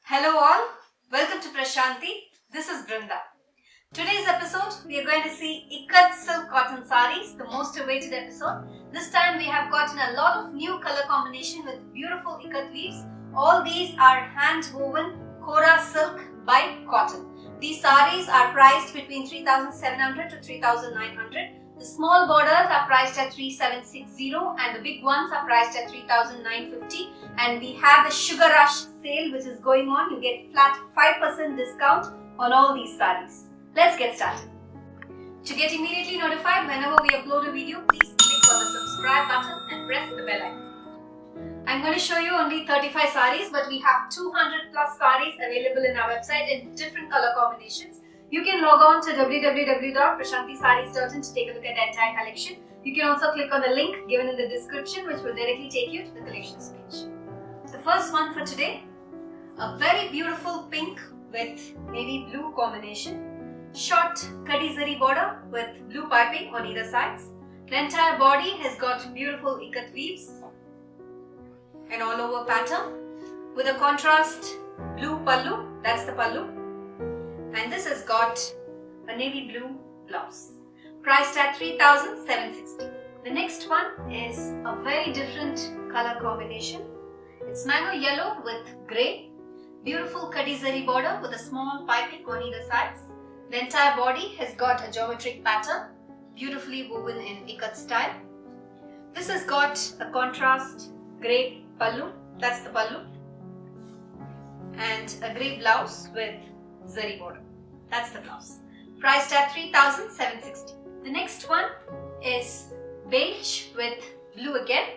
Hello all, welcome to Prashanti. This is Brinda. Today's episode we are going to see Ikat silk cotton saris, the most awaited episode. This time we have gotten a lot of new color combination with beautiful Ikat weaves. All these are hand woven Kora silk by cotton. These saris are priced between 3,700 to 3,900. The small borders are priced at 3,760 and the big ones are priced at 3,950. And we have the Sugar Rush sale which is going on. You get flat 5% discount on all these saris. Let's get started. To get immediately notified whenever we upload a video, please click on the subscribe button and press the bell icon. I'm going to show you only 35 saris, but we have 200 plus saris available in our website in different color combinations. You can log on to www.prashantisarees.in to take a look at the entire collection. You can also click on the link given in the description which will directly take you to the collections page. The first one for today, a very beautiful pink with navy blue combination. Short Kadi zari border with blue piping on either sides. The entire body has got beautiful ikat weaves, an all over pattern with a contrast blue pallu, that's the pallu, and this has got a navy blue blouse, priced at 3,760. The next one is a very different color combination. It's mango yellow with grey, beautiful Kadi zari border with a small piping on either sides. The entire body has got a geometric pattern, beautifully woven in ikat style. This has got a contrast grey pallu, that's the pallu, and a grey blouse with zari border, that's the blouse, priced at 3,760. The next one is beige with blue again,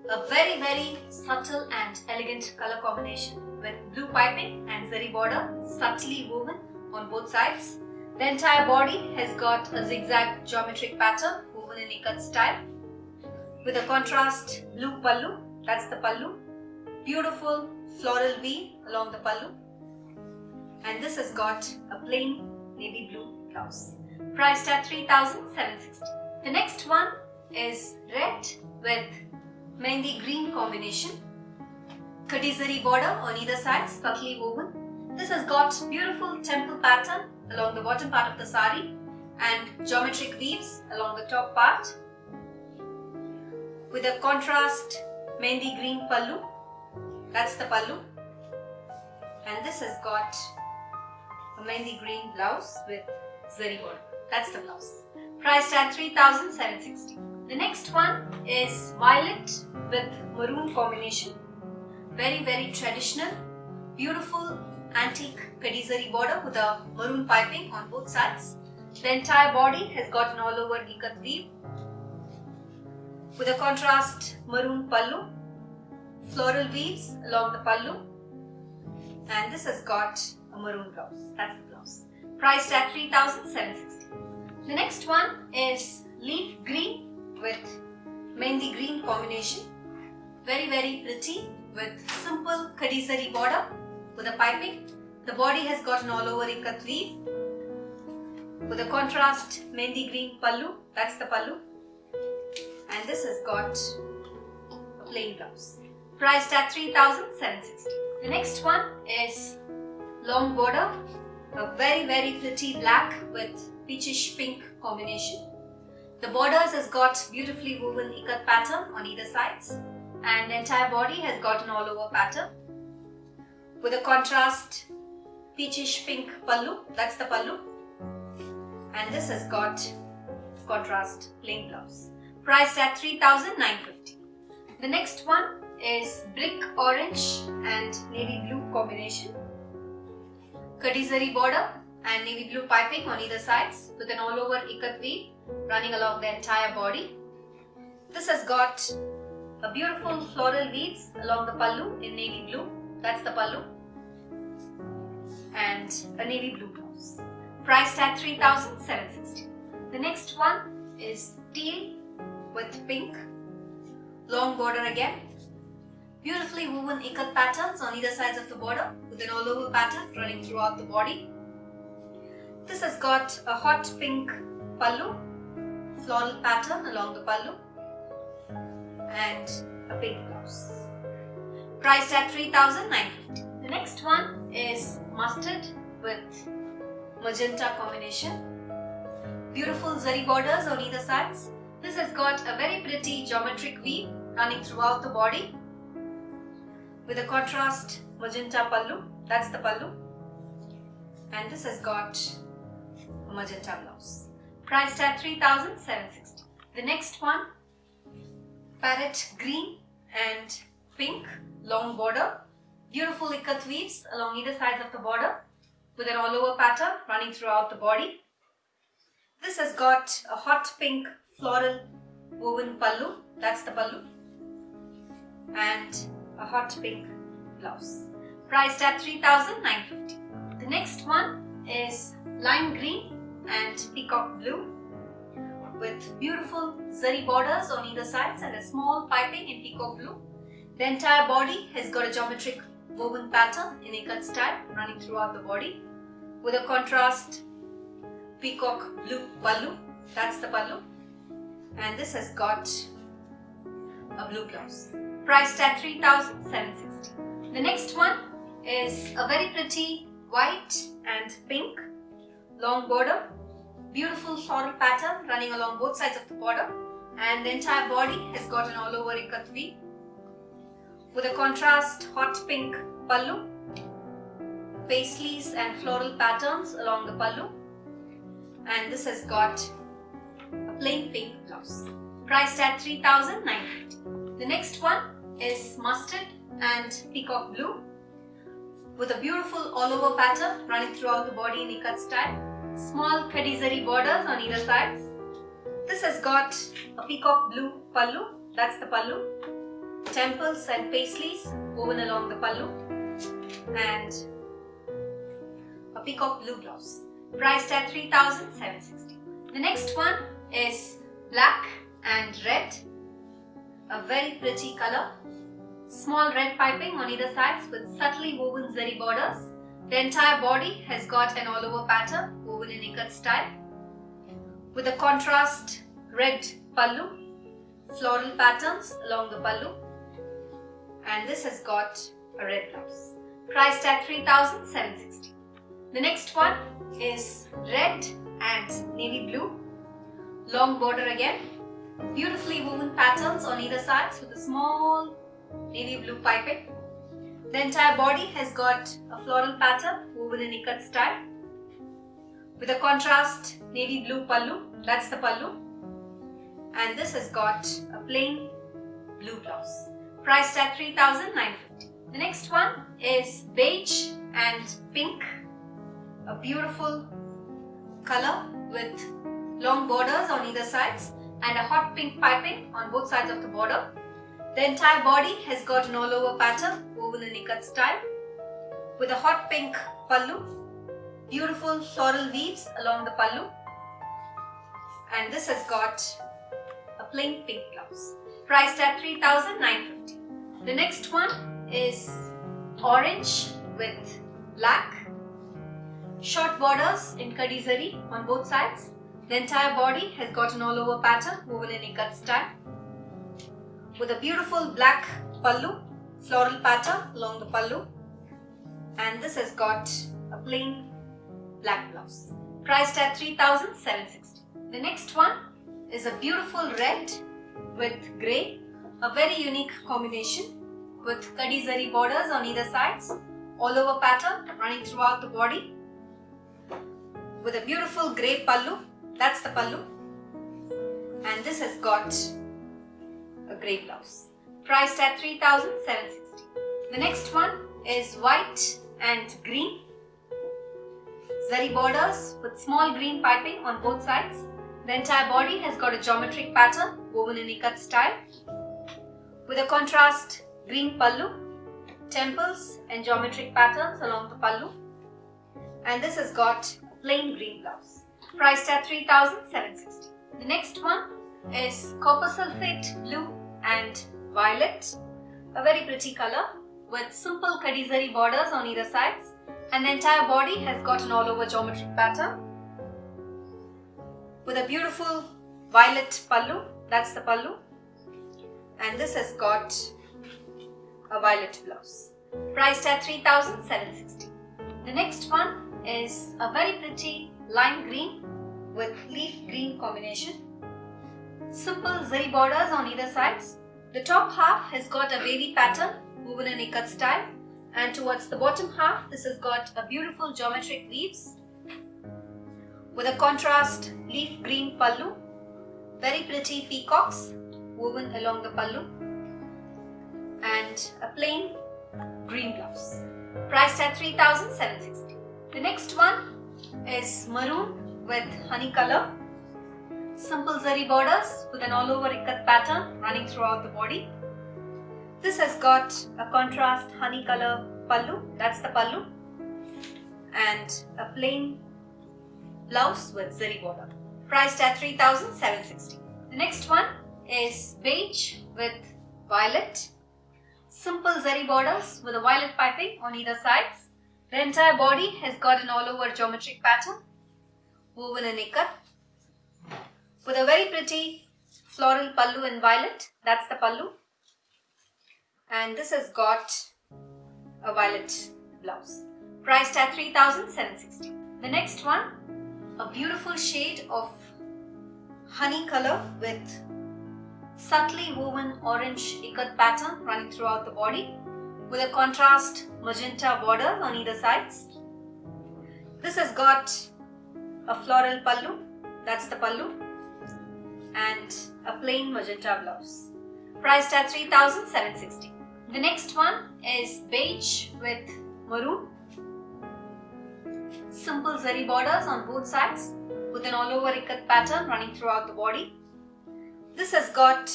a very subtle and elegant color combination with blue piping and zari border subtly woven on both sides. The entire body has got a zigzag geometric pattern woven in ikat style with a contrast blue pallu, that's the pallu, beautiful floral weave along the pallu, and this has got a plain navy blue blouse, priced at 3,760. The next one is red with mehndi green combination, Kadi zari border on either side, subtly woven. This has got beautiful temple pattern along the bottom part of the sari and geometric weaves along the top part with a contrast mehndi green pallu, that's the pallu, and this has got a mehndi green blouse with zari border, that's the blouse, priced at 3,760. The next one is violet with maroon combination, very traditional, beautiful antique Kadi zari border with a maroon piping on both sides. The entire body has got an all over ikat weave with a contrast maroon pallu, floral weaves along the pallu, and this has got a maroon blouse, that's the blouse, priced at 3,760. The next one is leaf green with mehndi green combination, very pretty with simple Kadi zari border with a piping. The body has got an all over ikat weave with a contrast mehndi green pallu, that's the pallu, and this has got a plain blouse, priced at 3,760. The next one is long border, a very pretty black with peachish pink combination. The borders has got beautifully woven ikat pattern on either sides, and the entire body has got an all over pattern with a contrast peachish pink pallu, that's the pallu, and this has got contrast plain blouse, priced at 3,950. The next one is brick orange and navy blue combination, Kadi zari border and navy blue piping on either sides with an all over ikat weave running along the entire body. This has got a beautiful floral weaves along the pallu in navy blue, that's the pallu, and a navy blue blouse, priced at 3,760. The next one is teal with pink, long border again, beautifully woven ikat patterns on either sides of the border with an all over pattern running throughout the body. This has got a hot pink pallu, floral pattern along the pallu, and a pink blouse, priced at 3,950. The The next one is mustard with magenta combination. Beautiful zari borders on either sides. This has got a very pretty geometric weave running throughout the body with a contrast magenta pallu. That's the pallu. And this has got a magenta blouse. Priced at 3,760. The next one, parrot green and pink long border. Beautiful ikat weaves along either sides of the border with an all over pattern running throughout the body. This has got a hot pink floral woven pallu. That's the pallu. And a hot pink blouse. Priced at 3,950. The next one is lime green and peacock blue with beautiful zari borders on either sides and a small piping in peacock blue. The entire body has got a geometric woven pattern in ikat style running throughout the body with a contrast peacock blue pallu. That's the pallu. And this has got a blue blouse. Priced at 3,760. The next one is a very pretty white and pink long border. Beautiful floral pattern running along both sides of the border. And the entire body has got an all over ikat weave with a contrast hot pink pallu, paisleys and floral patterns along the pallu. And this has got a plain pink blouse. Priced at 3,950. The next one is mustard and peacock blue with a beautiful all over pattern running throughout the body in ikat style. Small khadi zari borders on either sides. This has got a peacock blue pallu. That's the pallu. Temples and paisleys woven along the pallu. And a peacock blue blouse. Priced at 3,760. The next one is black and red. A very pretty color. Small red piping on either sides with subtly woven zari borders. The entire body has got an all over pattern woven in ikat style with a contrast red pallu, floral patterns along the pallu, and this has got a red blouse. Priced at 3,760. The next one is red and navy blue, long border again, beautifully woven patterns on either sides with a small navy blue piping. The entire body has got a floral pattern woven in ikat style with a contrast navy blue pallu. That's the pallu. And this has got a plain blue blouse. Priced at 3,950. The next one is beige and pink. A beautiful color with long borders on either sides and a hot pink piping on both sides of the border. The entire body has got an all over pattern woven in ikat style with a hot pink pallu, beautiful floral weaves along the pallu, and this has got a plain pink blouse. Priced at 3,950. The next one is orange with black, short borders in khadi zari on both sides. The entire body has got an all over pattern woven in ikat style with a beautiful black pallu, floral pattern along the pallu, and this has got a plain black blouse. Priced at 3,760. The next one is a beautiful red with grey, a very unique combination with khadi zari borders on either sides, all over pattern running throughout the body with a beautiful grey pallu. That's the pallu, and this has got a grey blouse. Priced at 3,760. The next one is white and green, zari borders with small green piping on both sides. The entire body has got a geometric pattern woven in ikat style with a contrast green pallu, temples and geometric patterns along the pallu, and this has got a plain green blouse. Priced at 3,760. The next one is copper sulphate blue and violet, a very pretty color with simple khadi zari borders on either sides, and the entire body has got an all over geometric pattern with a beautiful violet pallu. That's the pallu, and this has got a violet blouse. priced at 3,760. The next one is a very pretty lime green with leaf green combination. Simple zari borders on either sides. The top half has got a wavy pattern woven in ikat style, and towards the bottom half this has got a beautiful geometric weaves with a contrast leaf green pallu, very pretty peacocks woven along the pallu, and a plain green blouse, priced at 3,760. The next one is maroon with honey color. Simple zari borders with an all over ikat pattern running throughout the body. This has got a contrast honey color pallu, that's the pallu, and a plain blouse with zari border, priced at 3,760. The next one is beige with violet. Simple zari borders with a violet piping on either sides. The entire body has got an all over geometric pattern woven in ikat, with a very pretty floral pallu in violet, that's the pallu, and this has got a violet blouse, priced at 3,760. The next one, a beautiful shade of honey color with subtly woven orange ikat pattern running throughout the body, with a contrast magenta border on either sides. This has got a floral pallu, that's the pallu, and a plain magenta blouse, priced at 3,760. The next one is beige with maroon. Simple zari borders on both sides with an all over ikat pattern running throughout the body. This has got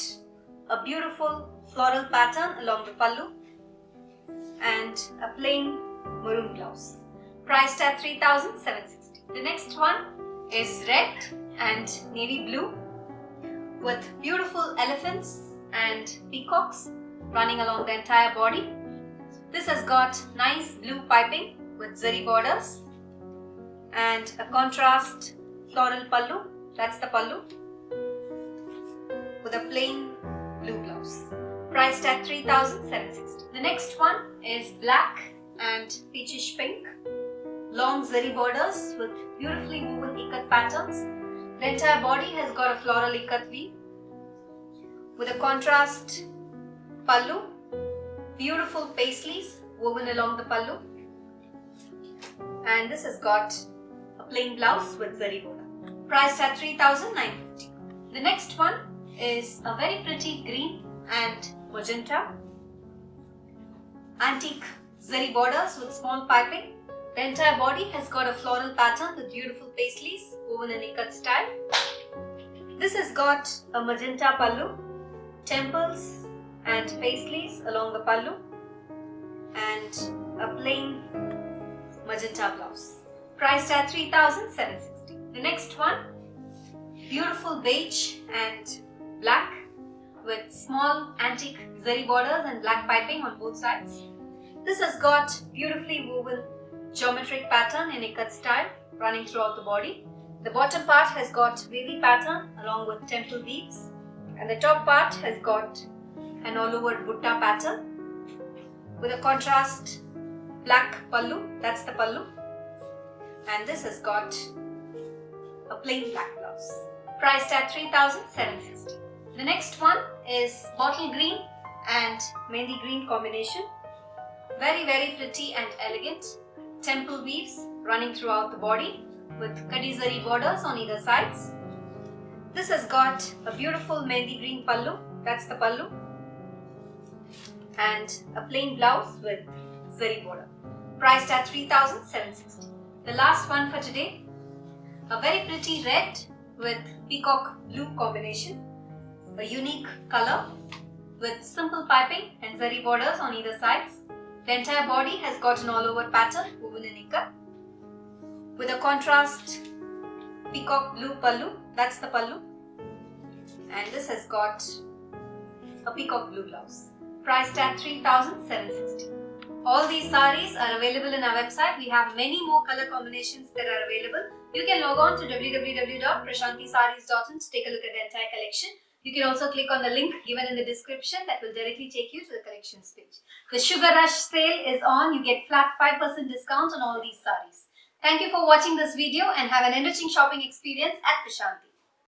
a beautiful floral pattern along the pallu and a plain maroon blouse, priced at 3,760. The next one is red and navy blue with beautiful elephants and peacocks running along the entire body. This has got nice blue piping with zari borders and a contrast floral pallu, that's the pallu, with a plain blue blouse, priced at 3,760. The next one is black and peachish pink. Long zari borders with beautifully woven ikat patterns. The entire body has got a floral ikat weave with a contrast pallu, beautiful paisleys woven along the pallu, and this has got a plain blouse with zari border, priced at 3,950. The next one is a very pretty green and magenta, antique zari borders with small piping. The entire body has got a floral pattern with beautiful paisleys woven in ikat style. This has got a magenta pallu, temples and paisleys along the pallu, and a plain magenta blouse, priced at 3,760. The next one, beautiful beige and black with small antique zari borders and black piping on both sides. This has got beautifully woven geometric pattern in ikat style running throughout the body. The bottom part has got wavy pattern along with temple weaves, and the top part has got an all over butta pattern with a contrast black pallu, that's the pallu, and this has got a plain black blouse, priced at 3,760. The next one is bottle green and mehndi green combination. Very pretty and elegant. Temple weaves running throughout the body with kadi zari borders on either sides. This has got a beautiful mehndi green pallu, that's the pallu, and a plain blouse with zari border, priced at 3,760. The last one for today, a very pretty red with peacock blue combination, a unique color with simple piping and zari borders on either sides. The entire body has got an all over pattern woven in ikat with a contrast peacock blue pallu, that's the pallu, and this has got a peacock blue blouse, priced at 3,760. All these sarees are available in our website. We have many more color combinations that are available. You can log on to www.prashantisarees.in to take a look at the entire collection. You can also click on the link given in the description that will directly take you to the collections page. The Sugar Rush sale is on. You get flat 5% discount on all these sarees. Thank you for watching this video and have an enriching shopping experience at Prashanti.